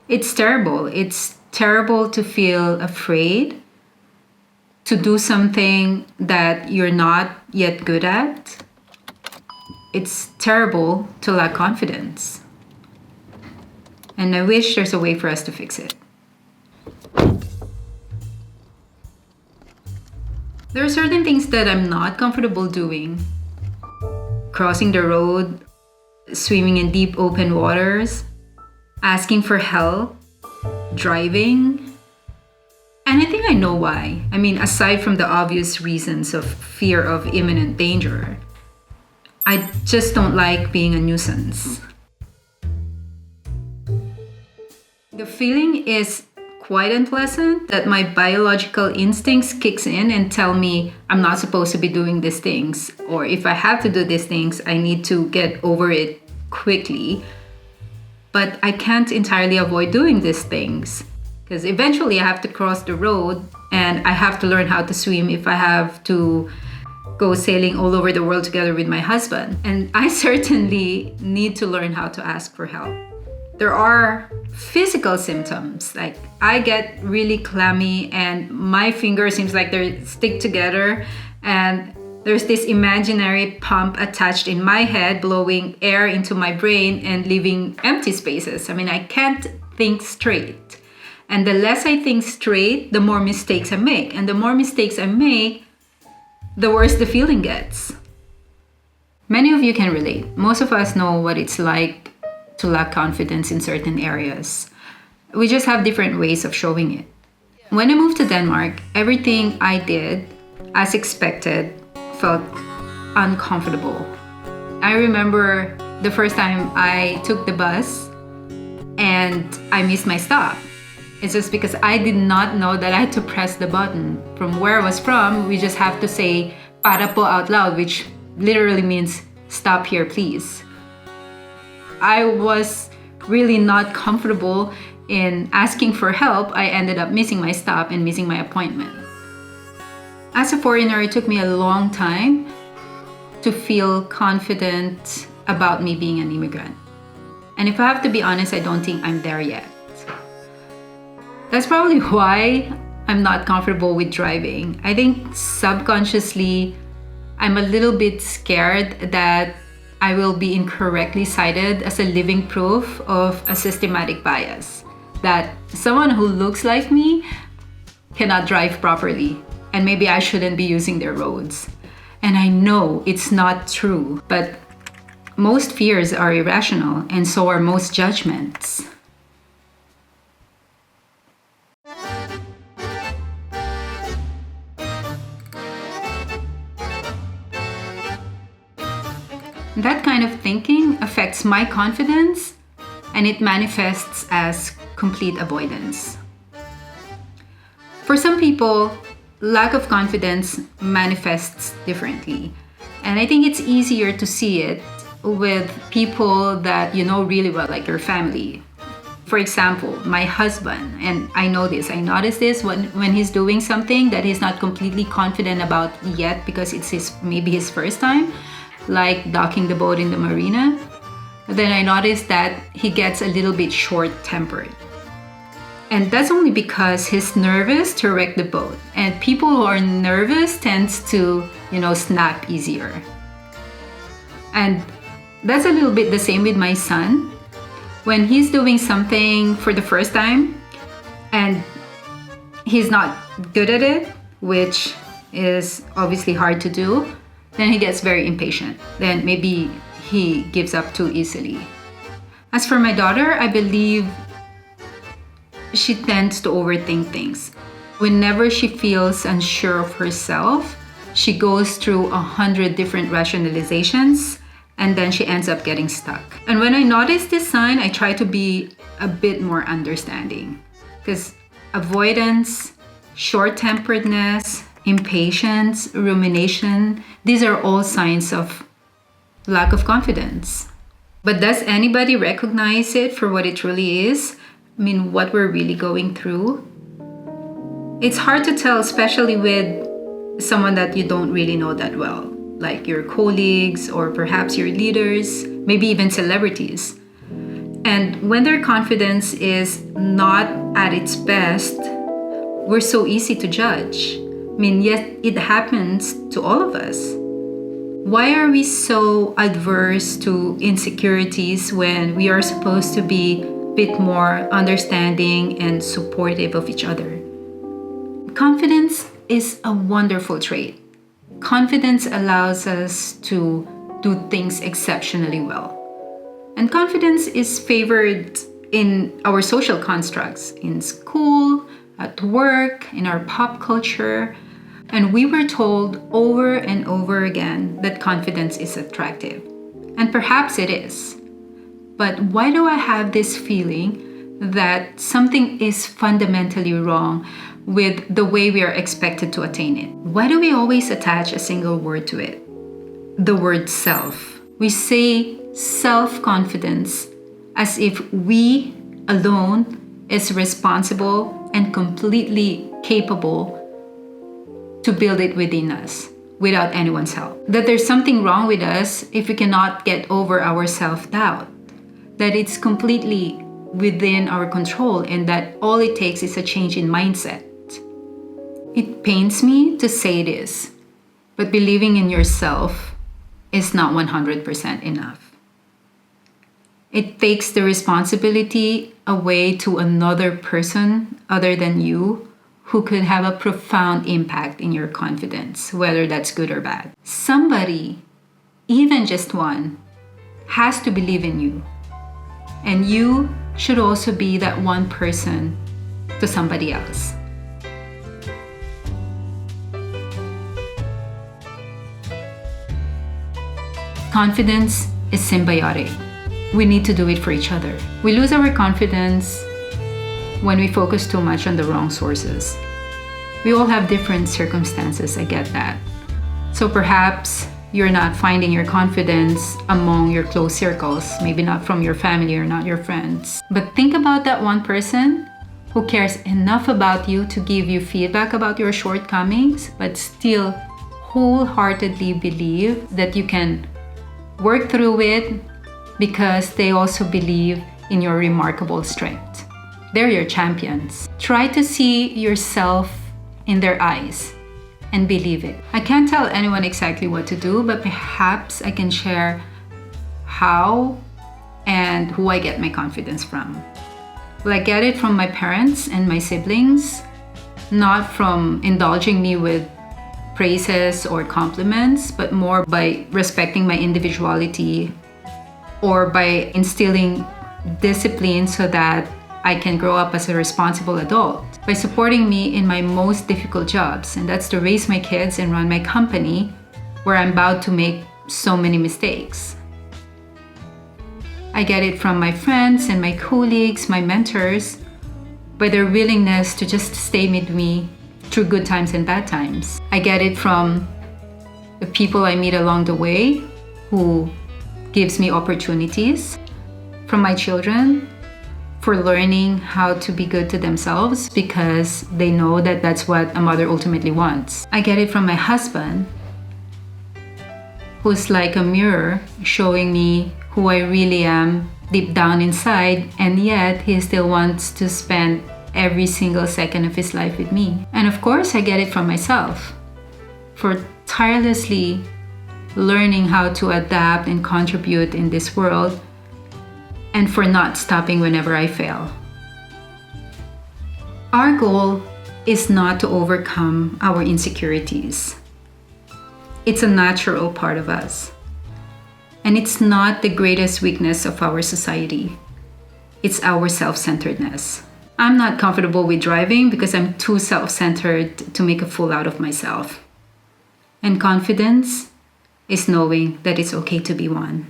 It's terrible. It's terrible to feel afraid to do something that you're not yet good at. It's terrible to lack confidence. And I wish there's a way for us to fix it. There are certain things that I'm not comfortable doing. Crossing the road, swimming in deep open waters, asking for help, driving. And I think I know why. I mean, aside from the obvious reasons of fear of imminent danger, I just don't like being a nuisance. The feeling is quite unpleasant that my biological instincts kicks in and tell me I'm not supposed to be doing these things, or if I have to do these things, I need to get over it quickly. But I can't entirely avoid doing these things because eventually I have to cross the road and I have to learn how to swim if I have to go sailing all over the world together with my husband. And I certainly need to learn how to ask for help. There are physical symptoms, like I get really clammy and my fingers seems like they're stick together, and there's this imaginary pump attached in my head blowing air into my brain and leaving empty spaces. I mean, I can't think straight. And the less I think straight, the more mistakes I make. And the more mistakes I make, the worse the feeling gets. Many of you can relate. Most of us know what it's like to lack confidence in certain areas. We just have different ways of showing it. When I moved to Denmark, everything I did, as expected, felt uncomfortable. I remember the first time I took the bus and I missed my stop. It's just because I did not know that I had to press the button. From where I was from, we just have to say "para po" out loud, which literally means "stop here, please." I was really not comfortable in asking for help. I ended up missing my stop and missing my appointment. As a foreigner, it took me a long time to feel confident about me being an immigrant. And if I have to be honest, I don't think I'm there yet. That's probably why I'm not comfortable with driving. I think subconsciously, I'm a little bit scared that I will be incorrectly cited as a living proof of a systematic bias, that someone who looks like me cannot drive properly, and maybe I shouldn't be using their roads. And I know it's not true, but most fears are irrational, and so are most judgments. That kind of thinking affects my confidence, and it manifests as complete avoidance. For some people, lack of confidence manifests differently. And I think it's easier to see it with people that you know really well, like your family. For example, my husband, and I notice this when he's doing something that he's not completely confident about yet because it's maybe his first time, like docking the boat in the marina. Then I noticed that he gets a little bit short-tempered. And that's only because he's nervous to wreck the boat. And people who are nervous tends to, snap easier. And that's a little bit the same with my son. When he's doing something for the first time and he's not good at it, which is obviously hard to do, then he gets very impatient. Then maybe he gives up too easily. As for my daughter, I believe she tends to overthink things. Whenever she feels unsure of herself, she goes through 100 different rationalizations and then she ends up getting stuck. And when I notice this sign, I try to be a bit more understanding, because avoidance, short-temperedness, impatience, rumination, these are all signs of lack of confidence. But does anybody recognize it for what it really is? I mean, what we're really going through? It's hard to tell, especially with someone that you don't really know that well, like your colleagues or perhaps your leaders, maybe even celebrities. And when their confidence is not at its best, we're so easy to judge. I mean, yet it happens to all of us. Why are we so adverse to insecurities when we are supposed to be a bit more understanding and supportive of each other? Confidence is a wonderful trait. Confidence allows us to do things exceptionally well. And confidence is favored in our social constructs, in school, at work, in our pop culture. And we were told over and over again that confidence is attractive. And perhaps it is. But why do I have this feeling that something is fundamentally wrong with the way we are expected to attain it? Why do we always attach a single word to it? The word self. We say self-confidence as if we alone is responsible and completely capable to build it within us without anyone's help. That there's something wrong with us if we cannot get over our self-doubt. That it's completely within our control and that all it takes is a change in mindset. It pains me to say this, but believing in yourself is not 100% enough. It takes the responsibility away to another person other than you who could have a profound impact in your confidence, whether that's good or bad. Somebody, even just one, has to believe in you. And you should also be that one person to somebody else. Confidence is symbiotic. We need to do it for each other. We lose our confidence when we focus too much on the wrong sources. We all have different circumstances, I get that. So perhaps you're not finding your confidence among your close circles, maybe not from your family or not your friends. But think about that one person who cares enough about you to give you feedback about your shortcomings, but still wholeheartedly believe that you can work through it because they also believe in your remarkable strength. They're your champions. Try to see yourself in their eyes and believe it. I can't tell anyone exactly what to do, but perhaps I can share how and who I get my confidence from. Well, I get it from my parents and my siblings, not from indulging me with praises or compliments, but more by respecting my individuality or by instilling discipline so that I can grow up as a responsible adult. By supporting me in my most difficult jobs, and that's to raise my kids and run my company where I'm about to make so many mistakes. I get it from my friends and my colleagues, my mentors, by their willingness to just stay with me through good times and bad times. I get it from the people I meet along the way who gives me opportunities, from my children for learning how to be good to themselves because they know that that's what a mother ultimately wants. I get it from my husband, who's like a mirror showing me who I really am deep down inside, and yet he still wants to spend every single second of his life with me. And of course, I get it from myself for tirelessly learning how to adapt and contribute in this world, and for not stopping whenever I fail. Our goal is not to overcome our insecurities. It's a natural part of us. And it's not the greatest weakness of our society. It's our self-centeredness. I'm not comfortable with driving because I'm too self-centered to make a fool out of myself. And confidence is knowing that it's okay to be one.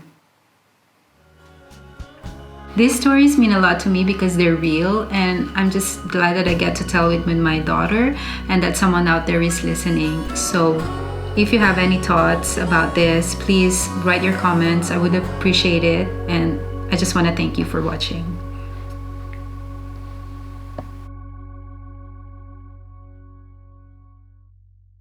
These stories mean a lot to me because they're real, and I'm just glad that I get to tell it with my daughter and that someone out there is listening. So if you have any thoughts about this, please write your comments. I would appreciate it, and I just want to thank you for watching.